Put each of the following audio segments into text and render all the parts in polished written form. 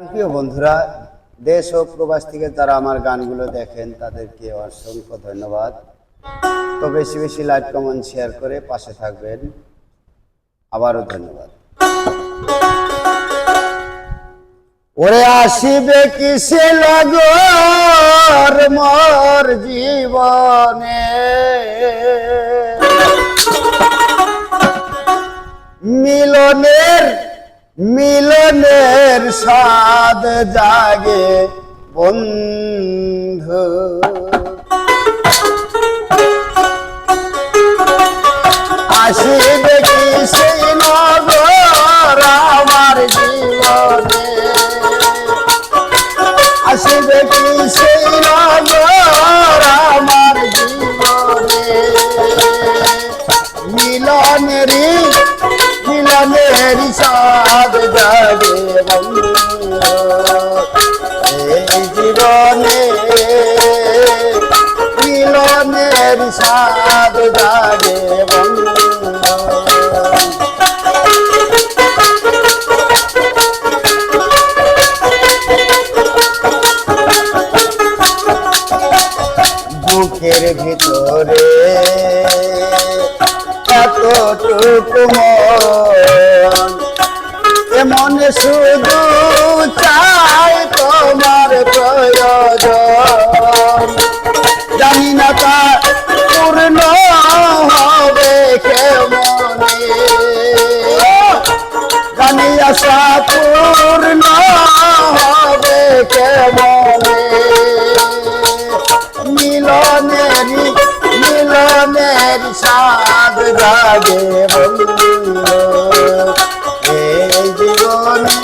প্রিয় বন্ধুরা, দেশ ও প্রবাস থেকে যারা আমার গানগুলো দেখেন তাদেরকে অসংখ্য ধন্যবাদ। তো বেশি বেশি লাইক কমেন্ট শেয়ার করে পাশে থাকবেন। আবারও ধন্যবাদ। ওরে আসিবে কিসে লগর মোর জীবনে, মিলনের স্বাদ জাগে বন্ধু। আসিবে কি সেই নগর আমার জীবনে, আসিবে কি সেই নগর আমার জীবনে, মিলনের স্বাদ জাগে বন্ধু এই জীবনে, মিলনের স্বাদ জাগে বন্ধু। বুকের ভিতরে এতটুকু মন, এমন শুধু চাই তোমার প্রয়োজন। জানি না তা পূর্ণ হবে কেমনে, জানি আশা পূর্ণ হবে কেমনে, মিলনের স্বাদ জাগে বন্ধু এই জীবনে,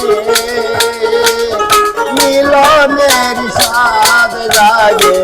মিলনের স্বাদ জাগে।